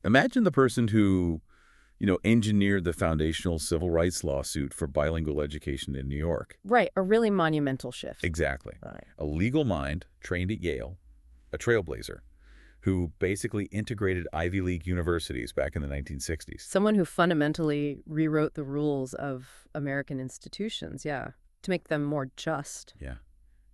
Imagine the person who, engineered the foundational civil rights lawsuit for bilingual education in New York. Right, a really monumental shift. Exactly. Right. A legal mind trained at Yale, a trailblazer, who basically integrated Ivy League universities back in the 1960s. Someone who fundamentally rewrote the rules of American institutions, yeah, to make them more just. Yeah.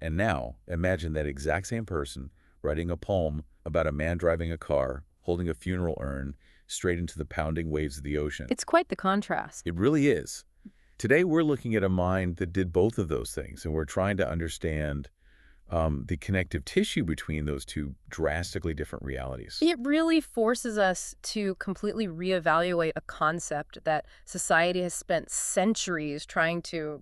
And now, imagine that exact same person writing a poem about a man driving a car, holding a funeral urn, straight into the pounding waves of the ocean. It's quite the contrast. It really is. Today, we're looking at a mind that did both of those things, and we're trying to understand the connective tissue between those two drastically different realities. It really forces us to completely reevaluate a concept that society has spent centuries trying to,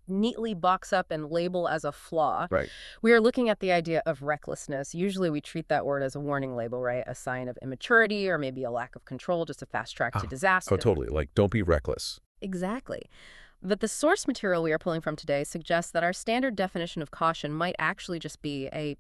neatly box up and label as a flaw. Right. We are looking at the idea of recklessness. Usually we treat that word as a warning label, right? A sign of immaturity or maybe a lack of control, just a fast track to disaster. Oh, totally. Like, don't be reckless. Exactly. But the source material we are pulling from today suggests that our standard definition of caution might actually just be a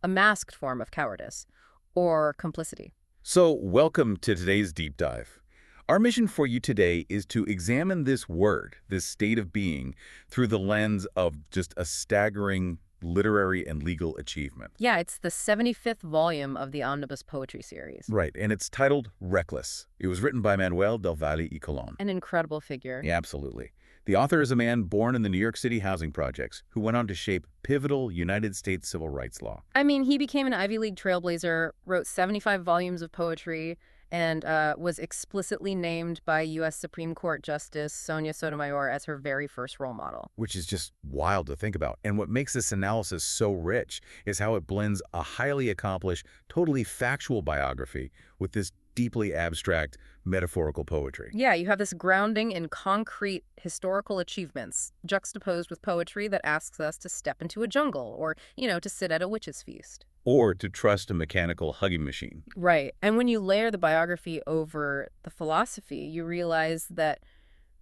masked form of cowardice or complicity. So, welcome to today's deep dive. Our mission for you today is to examine this word, this state of being, through the lens of just a staggering literary and legal achievement. Yeah, it's the 75th volume of the Omnibus poetry series. Right, and it's titled Reckless. It was written by Manuel del Valle y Colón. An incredible figure. Yeah, absolutely. The author is a man born in the New York City housing projects who went on to shape pivotal United States civil rights law. I mean, he became an Ivy League trailblazer, wrote 75 volumes of poetry, and was explicitly named by U.S. Supreme Court Justice Sonia Sotomayor as her very first role model. Which is just wild to think about. And what makes this analysis so rich is how it blends a highly accomplished, totally factual biography with this deeply abstract, metaphorical poetry. Yeah, you have this grounding in concrete historical achievements, juxtaposed with poetry that asks us to step into a jungle or, to sit at a witch's feast. Or to trust a mechanical hugging machine. Right. And when you layer the biography over the philosophy, you realize that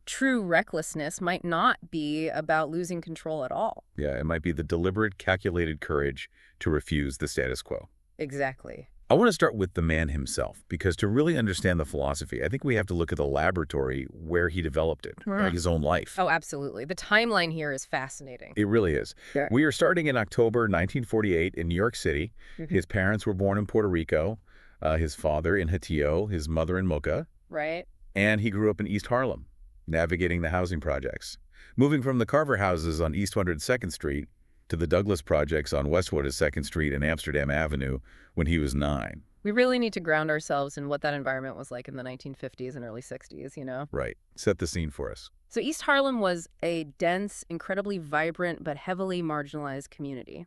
true recklessness might not be about losing control at all. Yeah, it might be the deliberate, calculated courage to refuse the status quo. Exactly. I want to start with the man himself, because to really understand the philosophy, I think we have to look at the laboratory where he developed it, like his own life. Oh, absolutely. The timeline here is fascinating. It really is. Yeah. We are starting in October 1948 in New York City. His parents were born in Puerto Rico, his father in Hatillo, his mother in Mocha. Right. And he grew up in East Harlem, navigating the housing projects. Moving from the Carver houses on East 102nd Street to the Douglas projects on West 2nd Street and Amsterdam Avenue when he was 9. We really need to ground ourselves in what that environment was like in the 1950s and early 60s. Right. Set the scene for us. So East Harlem was a dense, incredibly vibrant, but heavily marginalized community.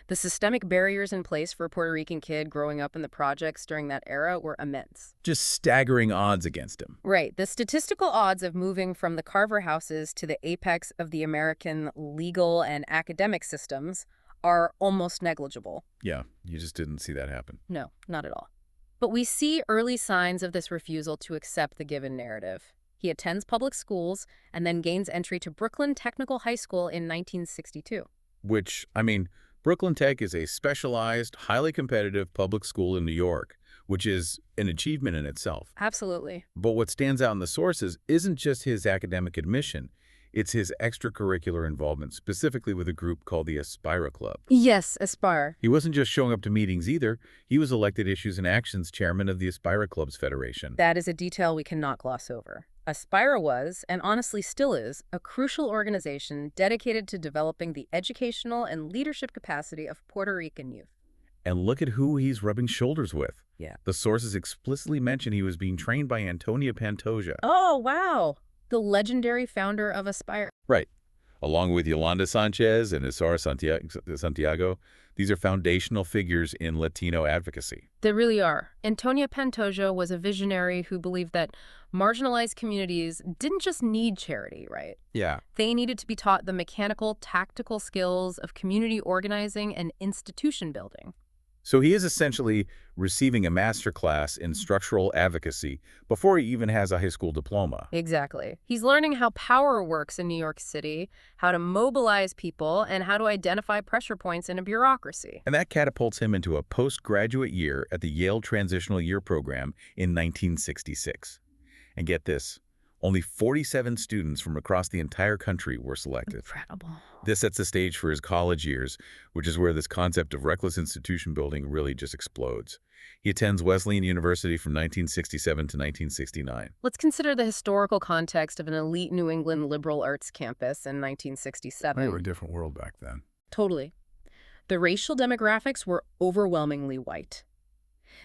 The systemic barriers in place for a Puerto Rican kid growing up in the projects during that era were immense. Just staggering odds against him. Right. The statistical odds of moving from the Carver houses to the apex of the American legal and academic systems are almost negligible. Yeah, you just didn't see that happen. No, not at all. But we see early signs of this refusal to accept the given narrative. He attends public schools and then gains entry to Brooklyn Technical High School in 1962. Which, Brooklyn Tech is a specialized, highly competitive public school in New York, which is an achievement in itself. Absolutely. But what stands out in the sources isn't just his academic admission. It's his extracurricular involvement, specifically with a group called the Aspira Club. Yes, Aspire. He wasn't just showing up to meetings either. He was elected Issues and Actions chairman of the Aspira Clubs Federation. That is a detail we cannot gloss over. Aspira was, and honestly still is, a crucial organization dedicated to developing the educational and leadership capacity of Puerto Rican youth. And look at who he's rubbing shoulders with. Yeah. The sources explicitly mention he was being trained by Antonia Pantoja. Oh, wow. The legendary founder of Aspire. Right. Along with Yolanda Sanchez and Isar Santiago, these are foundational figures in Latino advocacy. They really are. Antonia Pantoja was a visionary who believed that marginalized communities didn't just need charity, right? Yeah. They needed to be taught the mechanical, tactical skills of community organizing and institution building. So he is essentially receiving a master class in structural advocacy before he even has a high school diploma. Exactly. He's learning how power works in New York City, how to mobilize people, and how to identify pressure points in a bureaucracy. And that catapults him into a postgraduate year at the Yale Transitional Year Program in 1966. And get this, only 47 students from across the entire country were selected. Incredible. This sets the stage for his college years, which is where this concept of reckless institution building really just explodes. He attends Wesleyan University from 1967 to 1969. Let's consider the historical context of an elite New England liberal arts campus in 1967. They were a different world back then. Totally. The racial demographics were overwhelmingly white.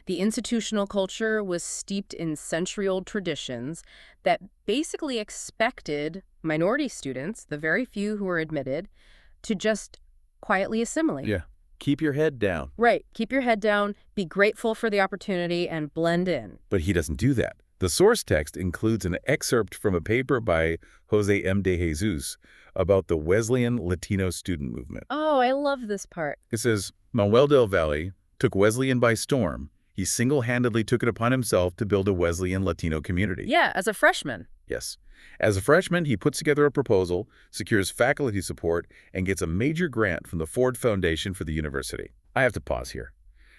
The institutional culture was steeped in century-old traditions that basically expected minority students, the very few who were admitted, to just quietly assimilate. Yeah. Keep your head down. Right. Keep your head down, be grateful for the opportunity, and blend in. But he doesn't do that. The source text includes an excerpt from a paper by Jose M. de Jesus about the Wesleyan Latino student movement. Oh, I love this part. It says, Manuel del Valle took Wesleyan by storm. He single-handedly took it upon himself to build a Wesleyan Latino community. Yeah, as a freshman. Yes. As a freshman, he puts together a proposal, secures faculty support, and gets a major grant from the Ford Foundation for the university. I have to pause here.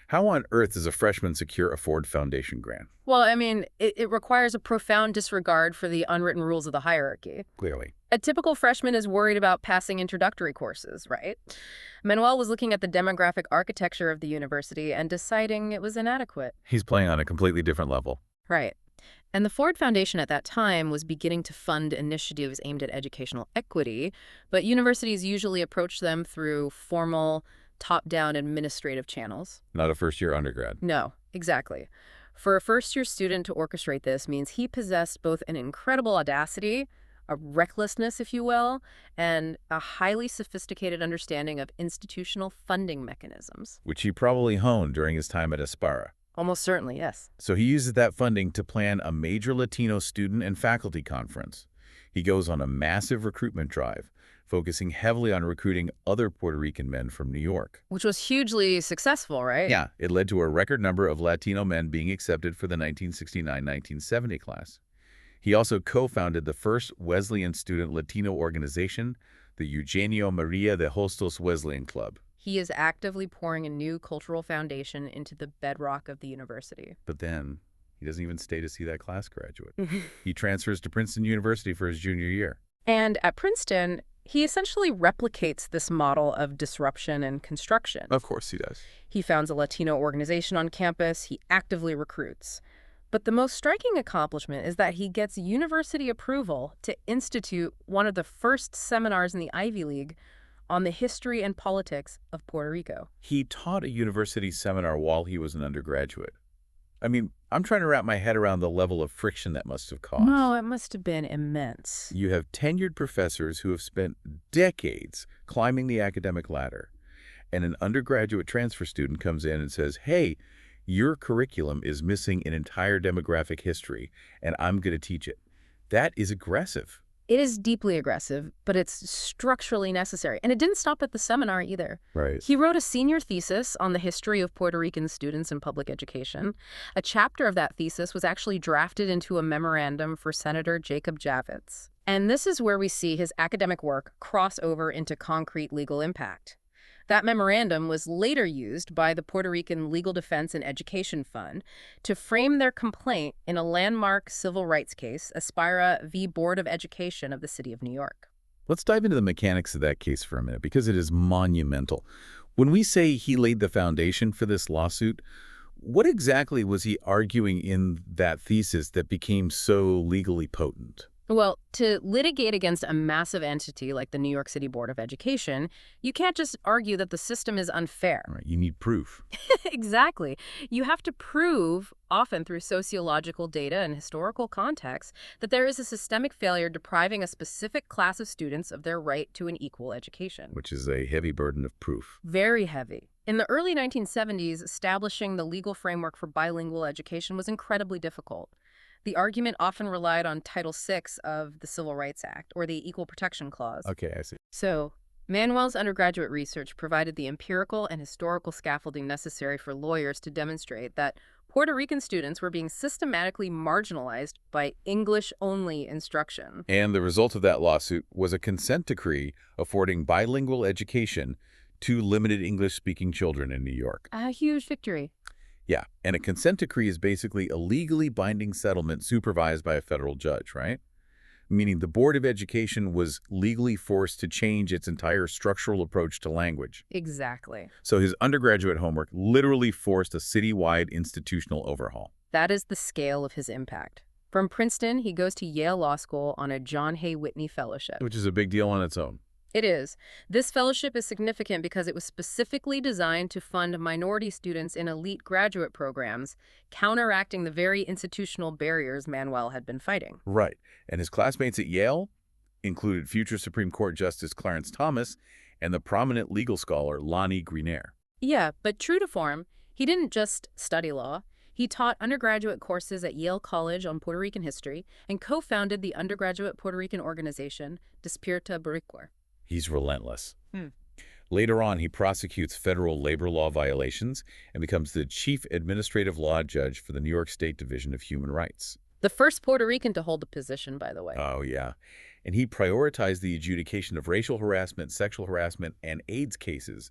How on earth does a freshman secure a Ford Foundation grant? Well, I mean, it requires a profound disregard for the unwritten rules of the hierarchy. Clearly. A typical freshman is worried about passing introductory courses, right? Manuel was looking at the demographic architecture of the university and deciding it was inadequate. He's playing on a completely different level. Right. And the Ford Foundation at that time was beginning to fund initiatives aimed at educational equity, but universities usually approach them through formal, top-down administrative channels. Not a first-year undergrad. No, exactly. For a first-year student to orchestrate this means he possessed both an incredible audacity, a recklessness, if you will, and a highly sophisticated understanding of institutional funding mechanisms. Which he probably honed during his time at Aspara. Almost certainly, yes. So he uses that funding to plan a major Latino student and faculty conference. He goes on a massive recruitment drive, focusing heavily on recruiting other Puerto Rican men from New York. Which was hugely successful, right? Yeah, it led to a record number of Latino men being accepted for the 1969-1970 class. He also co-founded the first Wesleyan student Latino organization, the Eugenio Maria de Hostos Wesleyan Club. He is actively pouring a new cultural foundation into the bedrock of the university. But then, he doesn't even stay to see that class graduate. He transfers to Princeton University for his junior year. And at Princeton, he essentially replicates this model of disruption and construction. Of course he does. He founds a Latino organization on campus. He actively recruits. But the most striking accomplishment is that he gets university approval to institute one of the first seminars in the Ivy League on the history and politics of Puerto Rico. He taught a university seminar while he was an undergraduate. I mean, I'm trying to wrap my head around the level of friction that must have caused. No, it must have been immense. You have tenured professors who have spent decades climbing the academic ladder, and an undergraduate transfer student comes in and says, hey, your curriculum is missing an entire demographic history, and I'm going to teach it. That is aggressive. It is deeply aggressive, but it's structurally necessary. And it didn't stop at the seminar either. Right. He wrote a senior thesis on the history of Puerto Rican students in public education. A chapter of that thesis was actually drafted into a memorandum for Senator Jacob Javits. And this is where we see his academic work cross over into concrete legal impact. That memorandum was later used by the Puerto Rican Legal Defense and Education Fund to frame their complaint in a landmark civil rights case, Aspara v. Board of Education of the City of New York. Let's dive into the mechanics of that case for a minute, because it is monumental. When we say he laid the foundation for this lawsuit, what exactly was he arguing in that thesis that became so legally potent? Well, to litigate against a massive entity like the New York City Board of Education, you can't just argue that the system is unfair. Right, you need proof. Exactly. You have to prove, often through sociological data and historical context, that there is a systemic failure depriving a specific class of students of their right to an equal education. Which is a heavy burden of proof. Very heavy. In the early 1970s, establishing the legal framework for bilingual education was incredibly difficult. The argument often relied on Title VI of the Civil Rights Act, or the Equal Protection Clause. Okay, I see. So, Manuel's undergraduate research provided the empirical and historical scaffolding necessary for lawyers to demonstrate that Puerto Rican students were being systematically marginalized by English-only instruction. And the result of that lawsuit was a consent decree affording bilingual education to limited English-speaking children in New York. A huge victory. Yeah, and a consent decree is basically a legally binding settlement supervised by a federal judge, right? Meaning the Board of Education was legally forced to change its entire structural approach to language. Exactly. So his undergraduate homework literally forced a citywide institutional overhaul. That is the scale of his impact. From Princeton, he goes to Yale Law School on a John Hay Whitney Fellowship. Which is a big deal on its own. It is. This fellowship is significant because it was specifically designed to fund minority students in elite graduate programs, counteracting the very institutional barriers Manuel had been fighting. Right. And his classmates at Yale included future Supreme Court Justice Clarence Thomas and the prominent legal scholar Lonnie Greener. Yeah, but true to form, he didn't just study law. He taught undergraduate courses at Yale College on Puerto Rican history and co-founded the undergraduate Puerto Rican organization, Despierta Boricua. He's relentless. Later on, he prosecutes federal labor law violations and becomes the chief administrative law judge for the New York State Division of Human Rights. The first Puerto Rican to hold the position, by the way. Oh, yeah. And he prioritized the adjudication of racial harassment, sexual harassment, and AIDS cases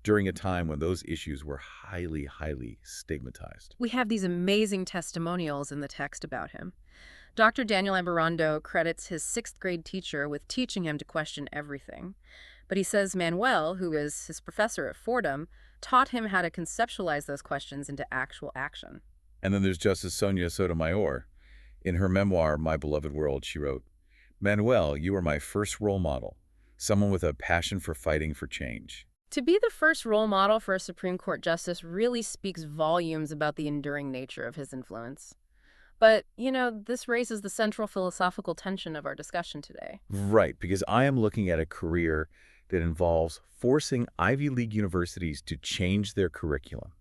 during a time when those issues were highly, highly stigmatized. We have these amazing testimonials in the text about him. Dr. Daniel Ambarando credits his 6th grade teacher with teaching him to question everything. But he says Manuel, who is his professor at Fordham, taught him how to conceptualize those questions into actual action. And then there's Justice Sonia Sotomayor. In her memoir, My Beloved World, she wrote, "Manuel, you were my first role model, someone with a passion for fighting for change." To be the first role model for a Supreme Court justice really speaks volumes about the enduring nature of his influence. But, this raises the central philosophical tension of our discussion today. Right, because I am looking at a career that involves forcing Ivy League universities to change their curriculum,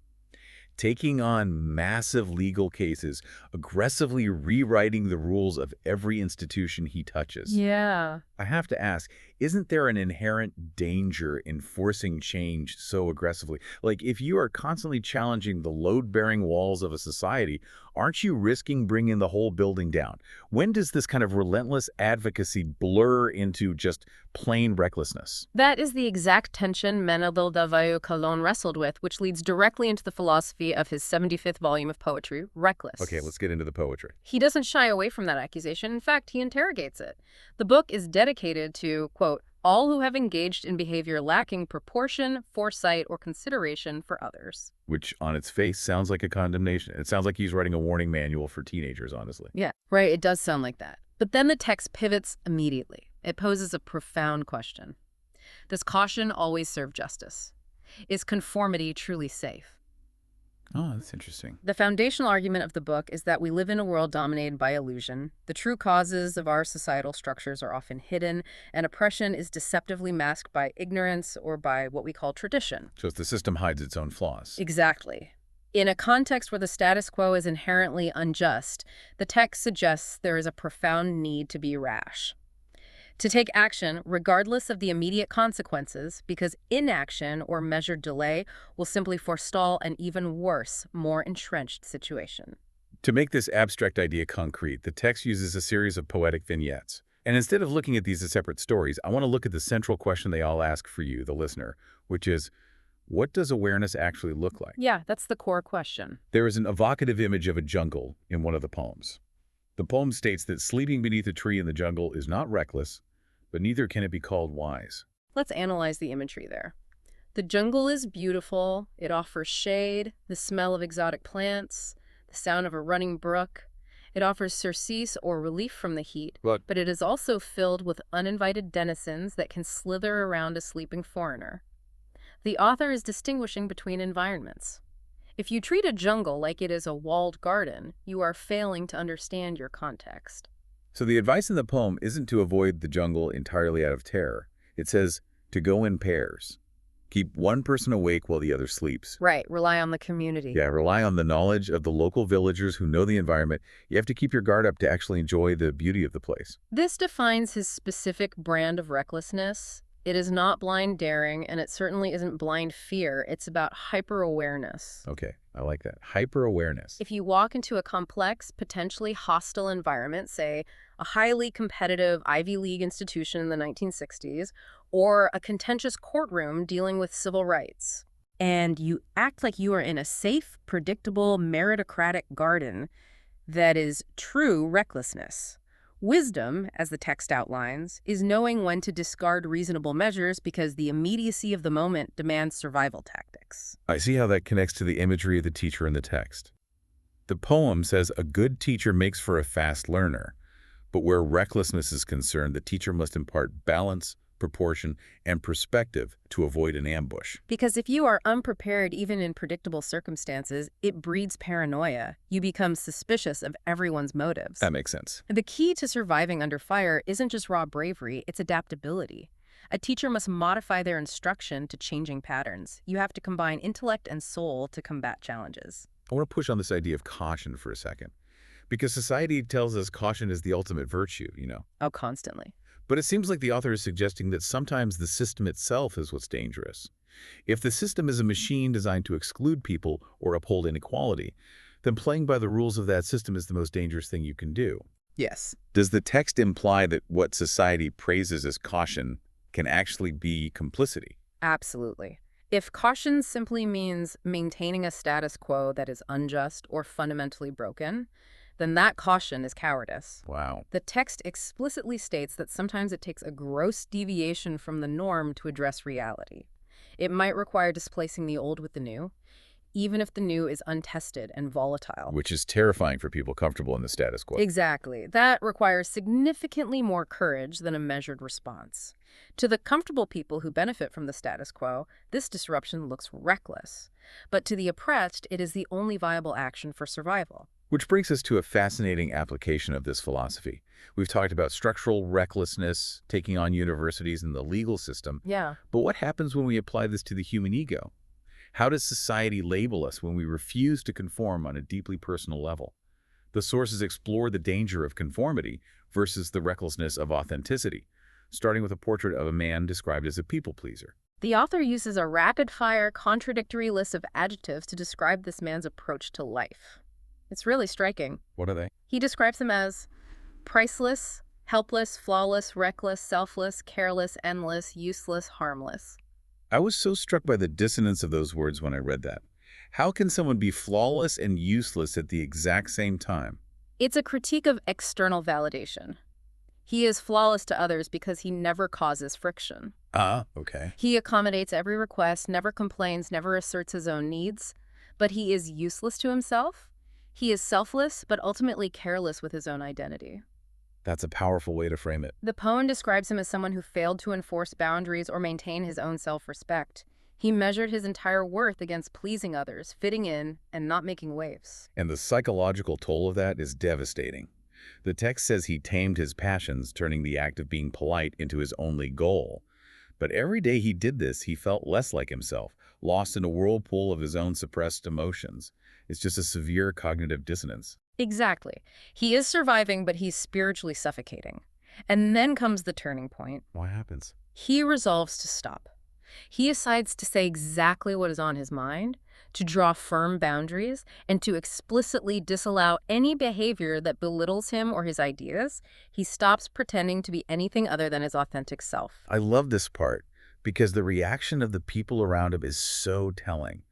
taking on massive legal cases, aggressively rewriting the rules of every institution he touches. Yeah. I have to ask, isn't there an inherent danger in forcing change so aggressively? Like, if you are constantly challenging the load-bearing walls of a society, aren't you risking bringing the whole building down? When does this kind of relentless advocacy blur into just plain recklessness? That is the exact tension Manuel del Valle Colón wrestled with, which leads directly into the philosophy of his 75th volume of poetry, Reckless. Okay, let's get into the poetry. He doesn't shy away from that accusation. In fact, he interrogates it. The book is dedicated to, quote, all who have engaged in behavior lacking proportion, foresight, or consideration for others. Which, on its face, sounds like a condemnation. It sounds like he's writing a warning manual for teenagers, honestly. Yeah, right, it does sound like that. But then the text pivots immediately. It poses a profound question. Does caution always serve justice? Is conformity truly safe? Oh, that's interesting. The foundational argument of the book is that we live in a world dominated by illusion. The true causes of our societal structures are often hidden, and oppression is deceptively masked by ignorance or by what we call tradition. So the system hides its own flaws. Exactly. In a context where the status quo is inherently unjust, the text suggests there is a profound need to be rash. To take action, regardless of the immediate consequences, because inaction or measured delay will simply forestall an even worse, more entrenched situation. To make this abstract idea concrete, the text uses a series of poetic vignettes. And instead of looking at these as separate stories, I want to look at the central question they all ask for you, the listener, which is, what does awareness actually look like? Yeah, that's the core question. There is an evocative image of a jungle in one of the poems. The poem states that sleeping beneath a tree in the jungle is not reckless, but neither can it be called wise. Let's analyze the imagery there. The jungle is beautiful. It offers shade, the smell of exotic plants, the sound of a running brook. It offers surcease or relief from the heat, but it is also filled with uninvited denizens that can slither around a sleeping foreigner. The author is distinguishing between environments. If you treat a jungle like it is a walled garden, you are failing to understand your context. So the advice in the poem isn't to avoid the jungle entirely out of terror. It says to go in pairs. Keep one person awake while the other sleeps. Right, rely on the community. Yeah, rely on the knowledge of the local villagers who know the environment. You have to keep your guard up to actually enjoy the beauty of the place. This defines his specific brand of recklessness. It is not blind daring, and it certainly isn't blind fear. It's about hyper-awareness. Okay, I like that. Hyper-awareness. If you walk into a complex, potentially hostile environment, say a highly competitive Ivy League institution in the 1960s, or a contentious courtroom dealing with civil rights, and you act like you are in a safe, predictable, meritocratic garden, that is true recklessness. Wisdom, as the text outlines, is knowing when to discard reasonable measures because the immediacy of the moment demands survival tactics. I see how that connects to the imagery of the teacher in the text. The poem says a good teacher makes for a fast learner, but where recklessness is concerned, the teacher must impart balance, proportion, and perspective to avoid an ambush. Because if you are unprepared even in predictable circumstances, it breeds paranoia. You become suspicious of everyone's motives. That makes sense. The key to surviving under fire isn't just raw bravery, it's adaptability. A teacher must modify their instruction to changing patterns. You have to combine intellect and soul to combat challenges. I want to push on this idea of caution for a second, because society tells us caution is the ultimate virtue, Oh, constantly. But it seems like the author is suggesting that sometimes the system itself is what's dangerous. If the system is a machine designed to exclude people or uphold inequality, then playing by the rules of that system is the most dangerous thing you can do. Yes. Does the text imply that what society praises as caution can actually be complicity? Absolutely. If caution simply means maintaining a status quo that is unjust or fundamentally broken, then that caution is cowardice. Wow. The text explicitly states that sometimes it takes a gross deviation from the norm to address reality. It might require displacing the old with the new, even if the new is untested and volatile. Which is terrifying for people comfortable in the status quo. Exactly. That requires significantly more courage than a measured response. To the comfortable people who benefit from the status quo, this disruption looks reckless. But to the oppressed, it is the only viable action for survival. Which brings us to a fascinating application of this philosophy. We've talked about structural recklessness, taking on universities and the legal system. Yeah. But what happens when we apply this to the human ego? How does society label us when we refuse to conform on a deeply personal level? The sources explore the danger of conformity versus the recklessness of authenticity, starting with a portrait of a man described as a people-pleaser. The author uses a rapid-fire, contradictory list of adjectives to describe this man's approach to life. It's really striking. What are they? He describes him as priceless, helpless, flawless, reckless, selfless, careless, endless, useless, harmless. I was so struck by the dissonance of those words when I read that. How can someone be flawless and useless at the exact same time? It's a critique of external validation. He is flawless to others because he never causes friction. Okay. He accommodates every request, never complains, never asserts his own needs. But he is useless to himself. He is selfless, but ultimately careless with his own identity. That's a powerful way to frame it. The poem describes him as someone who failed to enforce boundaries or maintain his own self-respect. He measured his entire worth against pleasing others, fitting in, and not making waves. And the psychological toll of that is devastating. The text says he tamed his passions, turning the act of being polite into his only goal. But every day he did this, he felt less like himself, lost in a whirlpool of his own suppressed emotions. It's just a severe cognitive dissonance. Exactly. He is surviving, but he's spiritually suffocating. And then comes the turning point. What happens? He resolves to stop. He decides to say exactly what is on his mind, to draw firm boundaries, and to explicitly disallow any behavior that belittles him or his ideas. He stops pretending to be anything other than his authentic self. I love this part because the reaction of the people around him is so telling.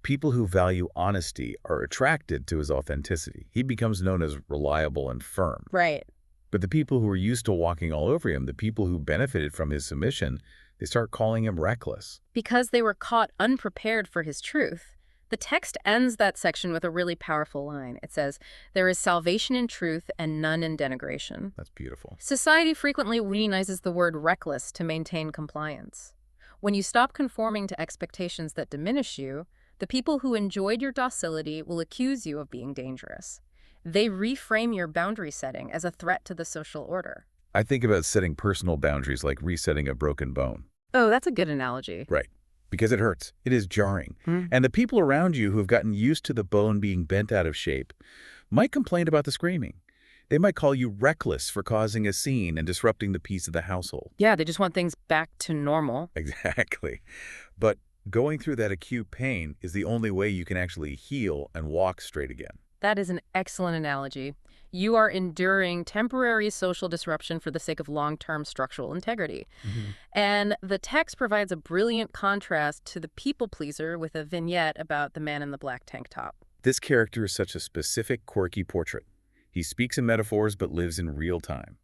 People who value honesty are attracted to his authenticity. He becomes known as reliable and firm. Right. But the people who are used to walking all over him, the people who benefited from his submission, they start calling him reckless. Because they were caught unprepared for his truth. The text ends that section with a really powerful line. It says, "There is salvation in truth and none in denigration." That's beautiful. Society frequently weaponizes the word reckless to maintain compliance. When you stop conforming to expectations that diminish you, the people who enjoyed your docility will accuse you of being dangerous. They reframe your boundary setting as a threat to the social order. I think about setting personal boundaries like resetting a broken bone. Oh, that's a good analogy. Right. Because it hurts. It is jarring. And the people around you who have gotten used to the bone being bent out of shape might complain about the screaming. They might call you reckless for causing a scene and disrupting the peace of the household. Yeah, they just want things back to normal. Exactly. But going through that acute pain is the only way you can actually heal and walk straight again. That is an excellent analogy. You are enduring temporary social disruption for the sake of long-term structural integrity. Hmm. And the text provides a brilliant contrast to the people pleaser with a vignette about the man in the black tank top. This character is such a specific, quirky portrait. He speaks in metaphors but lives in real time.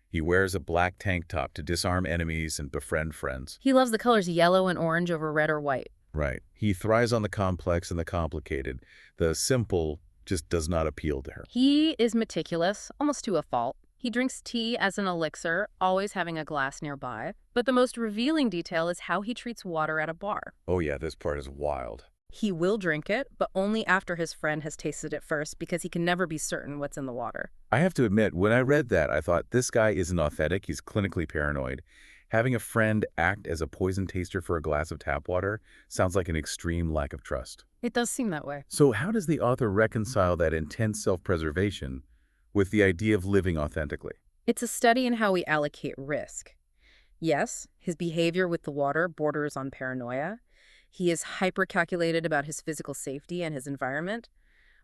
He wears a black tank top to disarm enemies and befriend friends. He loves the colors yellow and orange over red or white. Right. He thrives on the complex and the complicated. The simple just does not appeal to her. He is meticulous, almost to a fault. He drinks tea as an elixir, always having a glass nearby. But the most revealing detail is how he treats water at a bar. Oh yeah, this part is wild. He will drink it, but only after his friend has tasted it first because he can never be certain what's in the water. I have to admit, when I read that, I thought, this guy isn't authentic. He's clinically paranoid. Having a friend act as a poison taster for a glass of tap water sounds like an extreme lack of trust. It does seem that way. So how does the author reconcile that intense self-preservation with the idea of living authentically? It's a study in how we allocate risk. Yes, his behavior with the water borders on paranoia. He is hyper-calculated about his physical safety and his environment.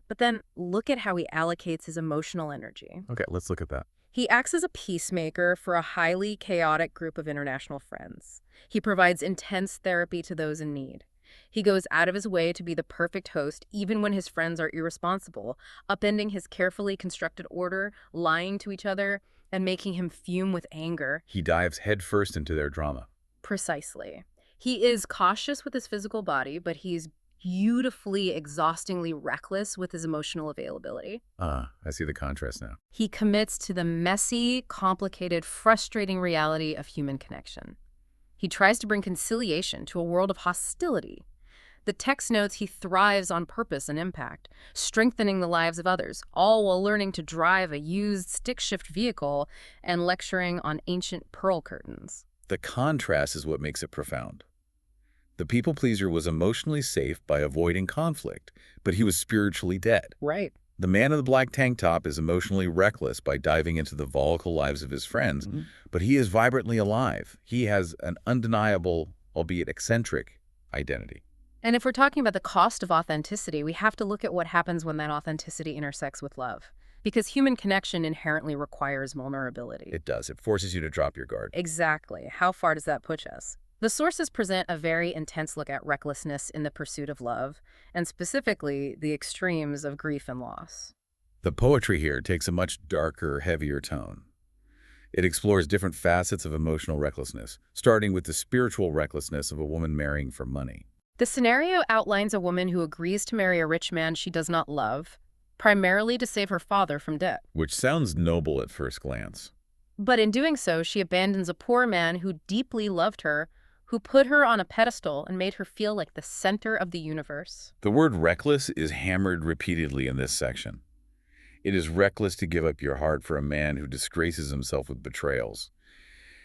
But then look at how he allocates his emotional energy. Okay, let's look at that. He acts as a peacemaker for a highly chaotic group of international friends. He provides intense therapy to those in need. He goes out of his way to be the perfect host even when his friends are irresponsible, upending his carefully constructed order, lying to each other, and making him fume with anger. He dives headfirst into their drama. Precisely. He is cautious with his physical body, but he's beautifully, exhaustingly reckless with his emotional availability. I see the contrast now. He commits to the messy, complicated, frustrating reality of human connection. He tries to bring conciliation to a world of hostility. The text notes he thrives on purpose and impact, strengthening the lives of others, all while learning to drive a used stick-shift vehicle and lecturing on ancient pearl curtains. The contrast is what makes it profound. The people pleaser was emotionally safe by avoiding conflict, but he was spiritually dead. Right. The man in the black tank top is emotionally reckless by diving into the volatile lives of his friends, but he is vibrantly alive. He has an undeniable, albeit eccentric, identity. And if we're talking about the cost of authenticity, we have to look at what happens when that authenticity intersects with love. Because human connection inherently requires vulnerability. It does. It forces you to drop your guard. Exactly. How far does that push us? The sources present a very intense look at recklessness in the pursuit of love, and specifically the extremes of grief and loss. The poetry here takes a much darker, heavier tone. It explores different facets of emotional recklessness, starting with the spiritual recklessness of a woman marrying for money. The scenario outlines a woman who agrees to marry a rich man she does not love, primarily to save her father from debt. Which sounds noble at first glance. But in doing so, she abandons a poor man who deeply loved her, who put her on a pedestal and made her feel like the center of the universe. The word reckless is hammered repeatedly in this section. It is reckless to give up your heart for a man who disgraces himself with betrayals.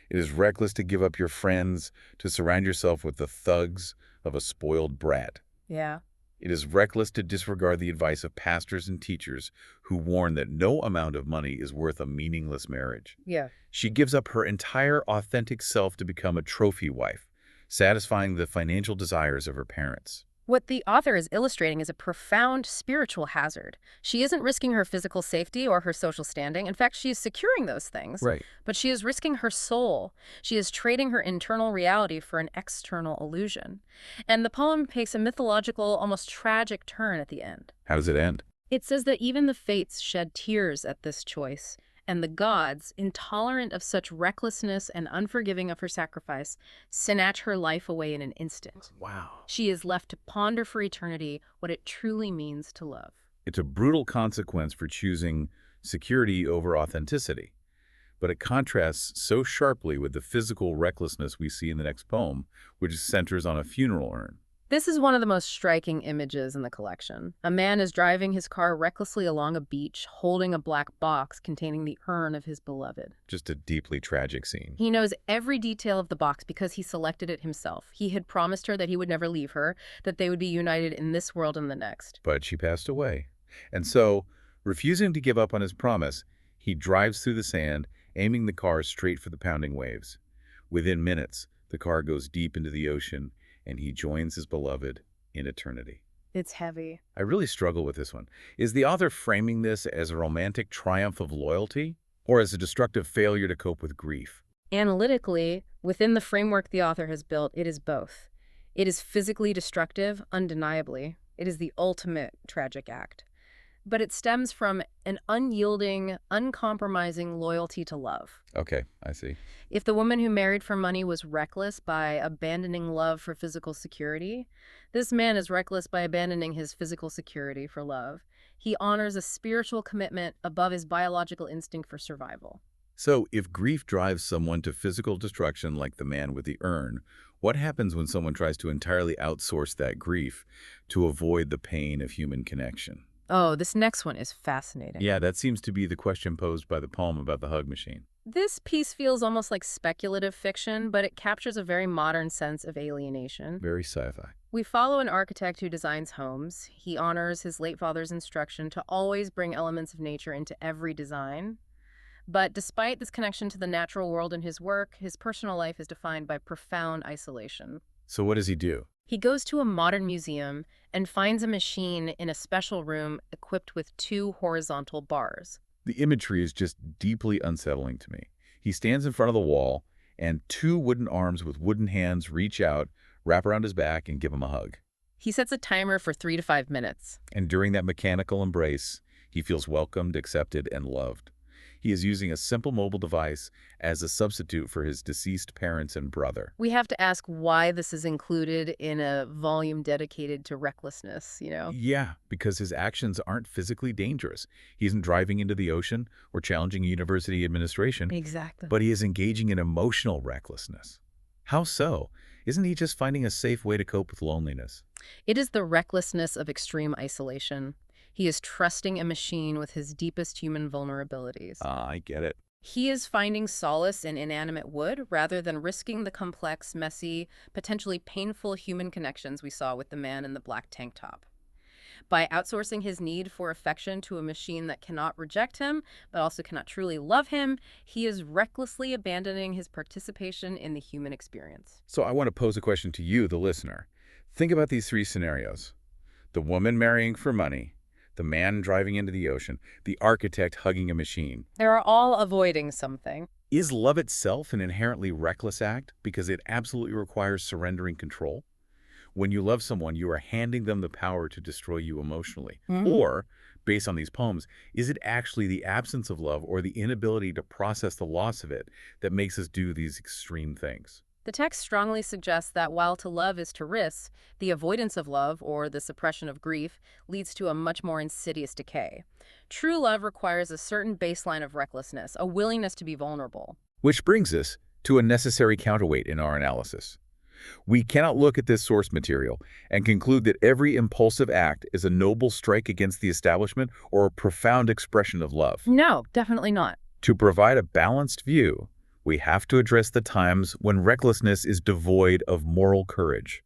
It is reckless to give up your friends to surround yourself with the thugs of a spoiled brat. Yeah. It is reckless to disregard the advice of pastors and teachers who warn that no amount of money is worth a meaningless marriage. Yeah. She gives up her entire authentic self to become a trophy wife, satisfying the financial desires of her parents. What the author is illustrating is a profound spiritual hazard. She isn't risking her physical safety or her social standing. In fact, she is securing those things. Right. But she is risking her soul. She is trading her internal reality for an external illusion. And the poem takes a mythological, almost tragic turn at the end. How does it end? It says that even the fates shed tears at this choice, and the gods, intolerant of such recklessness and unforgiving of her sacrifice, snatch her life away in an instant. Wow. She is left to ponder for eternity what it truly means to love. It's a brutal consequence for choosing security over authenticity, but it contrasts so sharply with the physical recklessness we see in the next poem, which centers on a funeral urn. This is one of the most striking images in the collection. A man is driving his car recklessly along a beach, holding a black box containing the urn of his beloved. Just a deeply tragic scene. He knows every detail of the box because he selected it himself. He had promised her that he would never leave her, that they would be united in this world and the next. But she passed away. And so, refusing to give up on his promise, He drives through the sand, aiming the car straight for the pounding waves. Within minutes, the car goes deep into the ocean, and he joins his beloved in eternity. It's heavy. I really struggle with this one. Is the author framing this as a romantic triumph of loyalty, or as a destructive failure to cope with grief? Analytically, within the framework the author has built, it is both. It is physically destructive, undeniably. It is the ultimate tragic act. But it stems from an unyielding, uncompromising loyalty to love. Okay, I see. If the woman who married for money was reckless by abandoning love for physical security, this man is reckless by abandoning his physical security for love. He honors a spiritual commitment above his biological instinct for survival. So, if grief drives someone to physical destruction like the man with the urn, what happens when someone tries to entirely outsource that grief to avoid the pain of human connection? Oh, this next one is fascinating. Yeah, that seems to be the question posed by the poem about the hug machine. This piece feels almost like speculative fiction, but it captures a very modern sense of alienation. Very sci-fi. We follow an architect who designs homes. He honors his late father's instruction to always bring elements of nature into every design. But despite this connection to the natural world in his work, his personal life is defined by profound isolation. So what does he do? He goes to a modern museum and finds a machine in a special room equipped with 2 horizontal bars. The imagery is just deeply unsettling to me. He stands in front of the wall, and 2 wooden arms with wooden hands reach out, wrap around his back, and give him a hug. He sets a timer for 3 to 5 minutes. And during that mechanical embrace, he feels welcomed, accepted, and loved. He is using a simple mobile device as a substitute for his deceased parents and brother. We have to ask why this is included in a volume dedicated to recklessness. Yeah, because his actions aren't physically dangerous. He isn't driving into the ocean or challenging university administration. Exactly. But he is engaging in emotional recklessness. How so? Isn't he just finding a safe way to cope with loneliness? It is the recklessness of extreme isolation. He is trusting a machine with his deepest human vulnerabilities. I get it. He is finding solace in inanimate wood rather than risking the complex, messy, potentially painful human connections we saw with the man in the black tank top. By outsourcing his need for affection to a machine that cannot reject him, but also cannot truly love him, he is recklessly abandoning his participation in the human experience. So I want to pose a question to you, the listener. Think about these 3 scenarios. The woman marrying for money, the man driving into the ocean, the architect hugging a machine. They are all avoiding something. Is love itself an inherently reckless act because it absolutely requires surrendering control? When you love someone, you are handing them the power to destroy you emotionally. Or, based on these poems, is it actually the absence of love or the inability to process the loss of it that makes us do these extreme things? The text strongly suggests that while to love is to risk, the avoidance of love, or the suppression of grief, leads to a much more insidious decay. True love requires a certain baseline of recklessness, a willingness to be vulnerable. Which brings us to a necessary counterweight in our analysis. We cannot look at this source material and conclude that every impulsive act is a noble strike against the establishment or a profound expression of love. No, definitely not. To provide a balanced view, we have to address the times when recklessness is devoid of moral courage,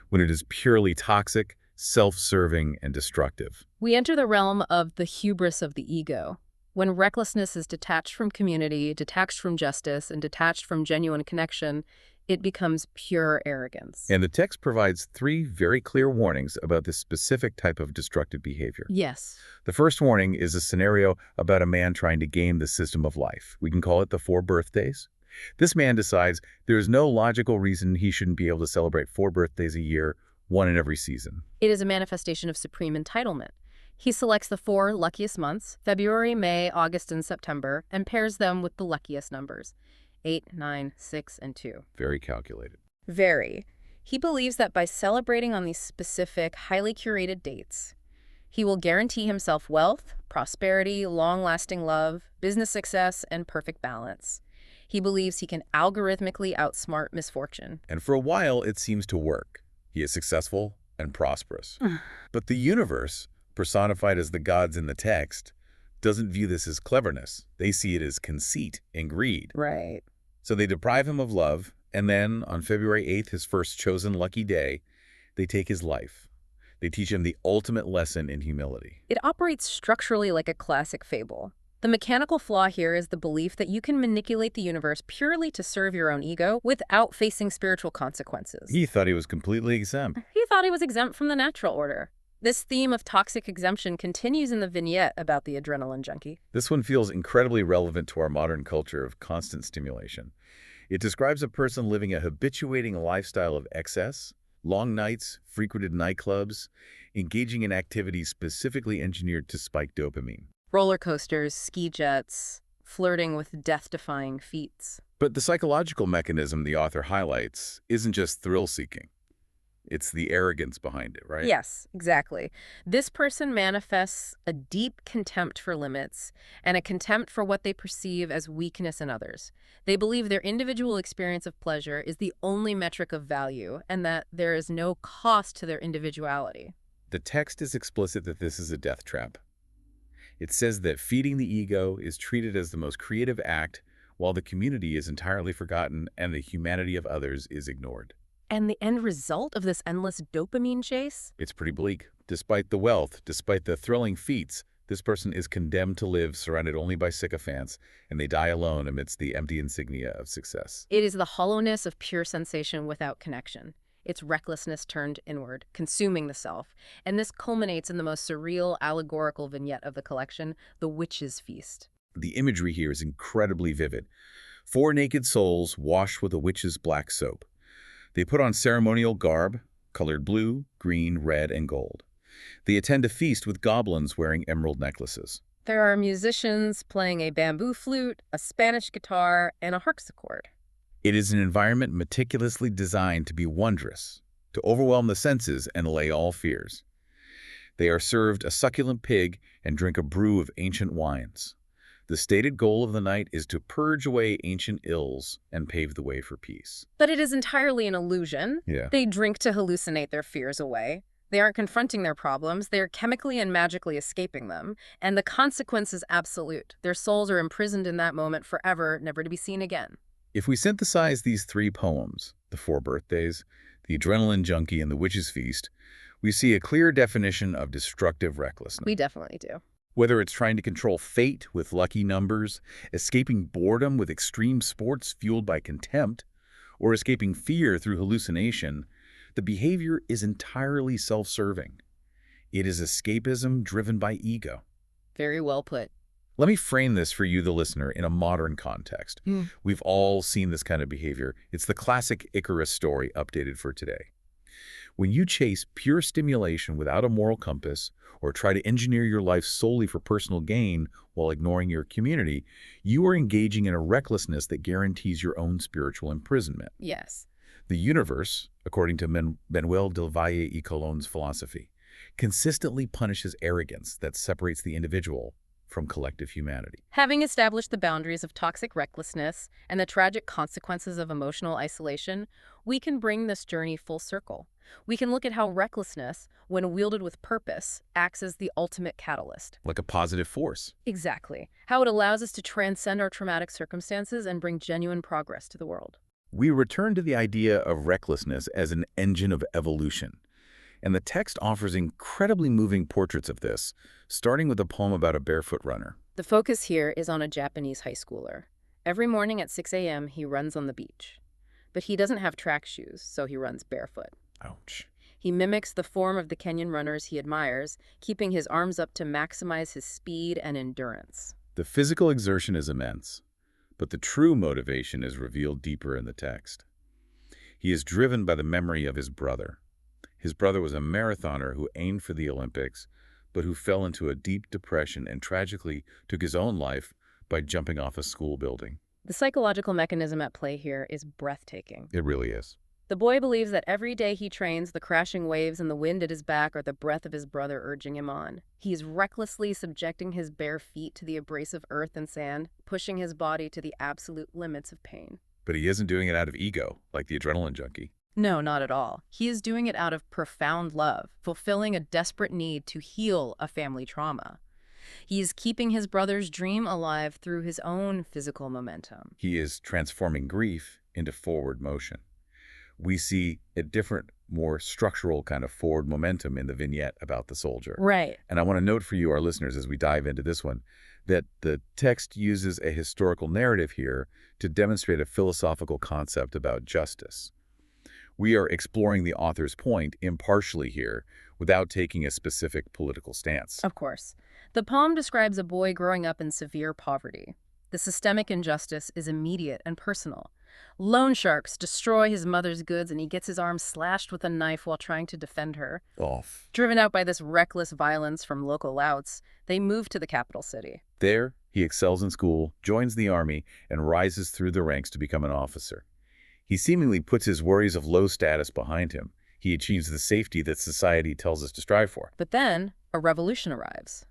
when it is purely toxic, self-serving, and destructive. We enter the realm of the hubris of the ego, when recklessness is detached from community, detached from justice, and detached from genuine connection. It becomes pure arrogance. And the text provides 3 very clear warnings about this specific type of destructive behavior. Yes. The first warning is a scenario about a man trying to game the system of life. We can call it the 4 birthdays. This man decides there is no logical reason he shouldn't be able to celebrate 4 birthdays a year, 1 in every season. It is a manifestation of supreme entitlement. He selects the 4 luckiest months, February, May, August, and September, and pairs them with the luckiest numbers. 8, 9, 6, and 2. Very calculated. Very. He believes that by celebrating on these specific, highly curated dates, he will guarantee himself wealth, prosperity, long-lasting love, business success, and perfect balance. He believes he can algorithmically outsmart misfortune. And for a while, it seems to work. He is successful and prosperous. But the universe, personified as the gods in the text, doesn't view this as cleverness. They see it as conceit and greed. Right. So they deprive him of love, and then, on February 8th, his first chosen lucky day, they take his life. They teach him the ultimate lesson in humility. It operates structurally like a classic fable. The mechanical flaw here is the belief that you can manipulate the universe purely to serve your own ego without facing spiritual consequences. He thought he was completely exempt. He thought he was exempt from the natural order. This theme of toxic exemption continues in the vignette about the adrenaline junkie. This one feels incredibly relevant to our modern culture of constant stimulation. It describes a person living a habituating lifestyle of excess, long nights, frequented nightclubs, engaging in activities specifically engineered to spike dopamine. Roller coasters, ski jets, flirting with death-defying feats. But the psychological mechanism the author highlights isn't just thrill-seeking. It's the arrogance behind it, right? Yes, exactly. This person manifests a deep contempt for limits and a contempt for what they perceive as weakness in others. They believe their individual experience of pleasure is the only metric of value and that there is no cost to their individuality. The text is explicit that this is a death trap. It says that feeding the ego is treated as the most creative act, while the community is entirely forgotten and the humanity of others is ignored. And the end result of this endless dopamine chase? It's pretty bleak. Despite the wealth, despite the thrilling feats, this person is condemned to live surrounded only by sycophants, and they die alone amidst the empty insignia of success. It is the hollowness of pure sensation without connection. It's recklessness turned inward, consuming the self. And this culminates in the most surreal, allegorical vignette of the collection, the witch's feast. The imagery here is incredibly vivid. 4 naked souls washed with a witch's black soap. They put on ceremonial garb, colored blue, green, red, and gold. They attend a feast with goblins wearing emerald necklaces. There are musicians playing a bamboo flute, a Spanish guitar, and a harpsichord. It is an environment meticulously designed to be wondrous, to overwhelm the senses and allay all fears. They are served a succulent pig and drink a brew of ancient wines. The stated goal of the night is to purge away ancient ills and pave the way for peace. But it is entirely an illusion. Yeah. They drink to hallucinate their fears away. They aren't confronting their problems. They are chemically and magically escaping them. And the consequence is absolute. Their souls are imprisoned in that moment forever, never to be seen again. If we synthesize these 3 poems, The 4 Birthdays, The Adrenaline Junkie, and The Witch's Feast, we see a clear definition of destructive recklessness. We definitely do. Whether it's trying to control fate with lucky numbers, escaping boredom with extreme sports fueled by contempt, or escaping fear through hallucination, the behavior is entirely self-serving. It is escapism driven by ego. Very well put. Let me frame this for you, the listener, in a modern context. We've all seen this kind of behavior. It's the classic Icarus story updated for today. When you chase pure stimulation without a moral compass, or try to engineer your life solely for personal gain while ignoring your community, you are engaging in a recklessness that guarantees your own spiritual imprisonment. Yes. The universe, according to Manuel del Valle y Colón's philosophy, consistently punishes arrogance that separates the individual from collective humanity. Having established the boundaries of toxic recklessness and the tragic consequences of emotional isolation, we can bring this journey full circle. We can look at how recklessness, when wielded with purpose, acts as the ultimate catalyst. Like a positive force. Exactly. How it allows us to transcend our traumatic circumstances and bring genuine progress to the world. We return to the idea of recklessness as an engine of evolution. And the text offers incredibly moving portraits of this, starting with a poem about a barefoot runner. The focus here is on a Japanese high schooler. Every morning at 6 a.m., he runs on the beach. But he doesn't have track shoes, so he runs barefoot. Ouch. He mimics the form of the Kenyan runners he admires, keeping his arms up to maximize his speed and endurance. The physical exertion is immense, but the true motivation is revealed deeper in the text. He is driven by the memory of his brother. His brother was a marathoner who aimed for the Olympics, but who fell into a deep depression and tragically took his own life by jumping off a school building. The psychological mechanism at play here is breathtaking. It really is. The boy believes that every day he trains, the crashing waves and the wind at his back are the breath of his brother urging him on. He is recklessly subjecting his bare feet to the abrasive earth and sand, pushing his body to the absolute limits of pain. But he isn't doing it out of ego, like the adrenaline junkie. No, not at all. He is doing it out of profound love, fulfilling a desperate need to heal a family trauma. He is keeping his brother's dream alive through his own physical momentum. He is transforming grief into forward motion. we see a different, more structural kind of forward momentum in the vignette about the soldier. Right. And I want to note for you, our listeners, as we dive into this one, that the text uses a historical narrative here to demonstrate a philosophical concept about justice. We are exploring the author's point impartially here without taking a specific political stance. Of course. The poem describes a boy growing up in severe poverty. The systemic injustice is immediate and personal. Loan sharks destroy his mother's goods and he gets his arm slashed with a knife while trying to defend her. Off. Driven out by this reckless violence from local louts, they move to the capital city. There, he excels in school, joins the army, and rises through the ranks to become an officer. He seemingly puts his worries of low status behind him. He achieves the safety that society tells us to strive for. But then, a revolution arrives.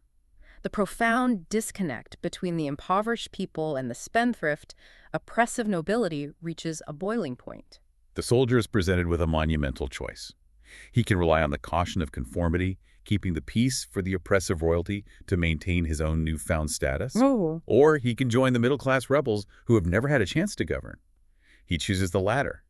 The profound disconnect between the impoverished people and the spendthrift, oppressive nobility reaches a boiling point. The soldier is presented with a monumental choice. He can rely on the caution of conformity, keeping the peace for the oppressive royalty to maintain his own newfound status. Oh. Or he can join the middle-class rebels who have never had a chance to govern. He chooses the latter.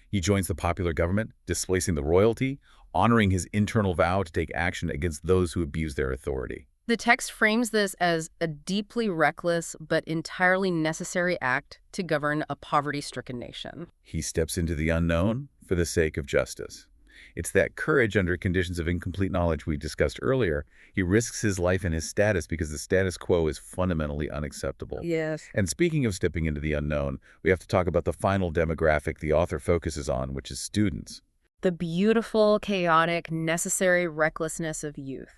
He joins the popular government, displacing the royalty, honoring his internal vow to take action against those who abuse their authority. The text frames this as a deeply reckless but entirely necessary act to govern a poverty-stricken nation. He steps into the unknown for the sake of justice. It's that courage under conditions of incomplete knowledge we discussed earlier. He risks his life and his status because the status quo is fundamentally unacceptable. Yes. And speaking of stepping into the unknown, we have to talk about the final demographic the author focuses on, which is students. The beautiful, chaotic, necessary recklessness of youth.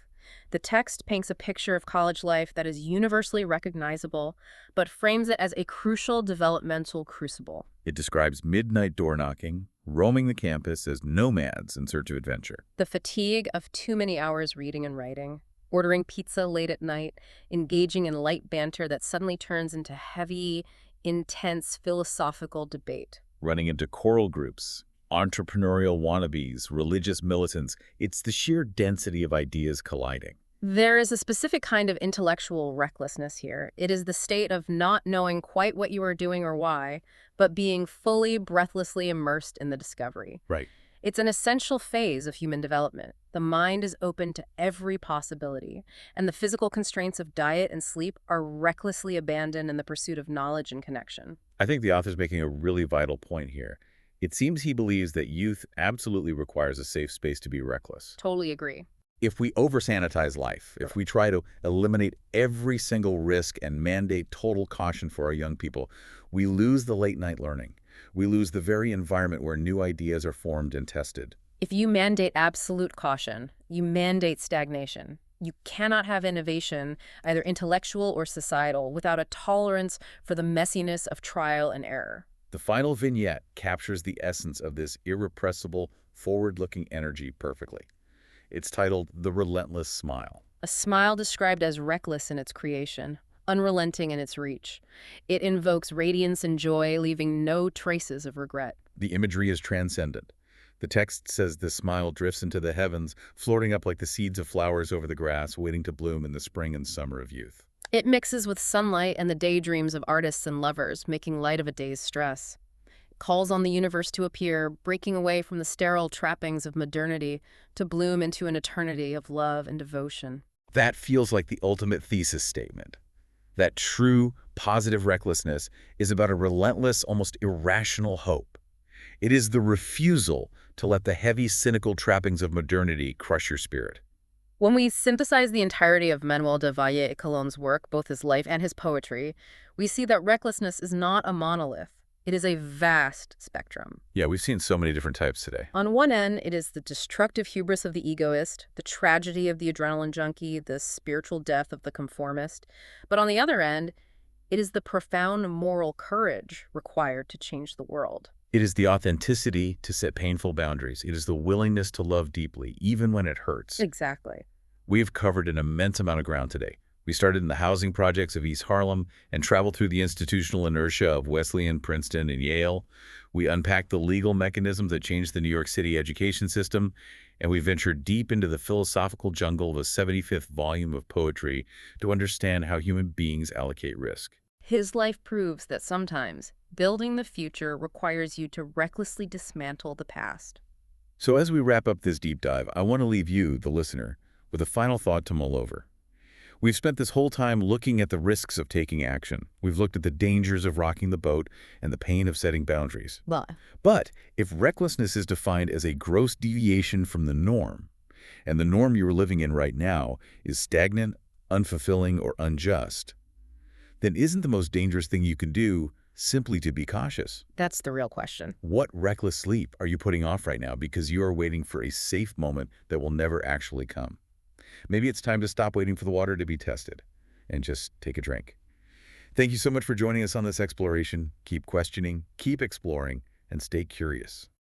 The text paints a picture of college life that is universally recognizable, but frames it as a crucial developmental crucible. It describes midnight door-knocking, roaming the campus as nomads in search of adventure. The fatigue of too many hours reading and writing, ordering pizza late at night, engaging in light banter that suddenly turns into heavy, intense philosophical debate. Running into choral groups, entrepreneurial wannabes, religious militants. It's the sheer density of ideas colliding. There is a specific kind of intellectual recklessness here. It is the state of not knowing quite what you are doing or why, but being fully, breathlessly immersed in the discovery. Right. It's an essential phase of human development. The mind is open to every possibility, and the physical constraints of diet and sleep are recklessly abandoned in the pursuit of knowledge and connection. I think the author's making a really vital point here. It seems he believes that youth absolutely requires a safe space to be reckless. Totally agree. If we over-sanitize life, if we try to eliminate every single risk and mandate total caution for our young people, we lose the late-night learning. We lose the very environment where new ideas are formed and tested. If you mandate absolute caution, you mandate stagnation. You cannot have innovation, either intellectual or societal, without a tolerance for the messiness of trial and error. The final vignette captures the essence of this irrepressible, forward-looking energy perfectly. It's titled The Relentless Smile. A smile described as reckless in its creation, unrelenting in its reach. It invokes radiance and joy, leaving no traces of regret. The imagery is transcendent. The text says the smile drifts into the heavens, floating up like the seeds of flowers over the grass, waiting to bloom in the spring and summer of youth. It mixes with sunlight and the daydreams of artists and lovers, making light of a day's stress. It calls on the universe to appear, breaking away from the sterile trappings of modernity to bloom into an eternity of love and devotion. That feels like the ultimate thesis statement. That true, positive recklessness is about a relentless, almost irrational hope. It is the refusal to let the heavy, cynical trappings of modernity crush your spirit. When we synthesize the entirety of Manuel de Valle y Colón's work, both his life and his poetry, we see that recklessness is not a monolith. It is a vast spectrum. Yeah, we've seen so many different types today. On one end, it is the destructive hubris of the egoist, the tragedy of the adrenaline junkie, the spiritual death of the conformist. But on the other end, it is the profound moral courage required to change the world. It is the authenticity to set painful boundaries. It is the willingness to love deeply, even when it hurts. Exactly. We've covered an immense amount of ground today. We started in the housing projects of East Harlem and traveled through the institutional inertia of Wesleyan, Princeton, and Yale. We unpacked the legal mechanisms that changed the New York City education system, and we ventured deep into the philosophical jungle of a 75th volume of poetry to understand how human beings allocate risk. His life proves that sometimes building the future requires you to recklessly dismantle the past. So as we wrap up this deep dive, I want to leave you, the listener, with a final thought to mull over. We've spent this whole time looking at the risks of taking action. We've looked at the dangers of rocking the boat and the pain of setting boundaries. Well, But if recklessness is defined as a gross deviation from the norm, and the norm you're living in right now is stagnant, unfulfilling, or unjust, then isn't the most dangerous thing you can do simply to be cautious? that's the real question. What reckless sleep are you putting off right now because you are waiting for a safe moment that will never actually come? Maybe it's time to stop waiting for the water to be tested and just take a drink. Thank you so much for joining us on this exploration. Keep questioning, keep exploring, and stay curious.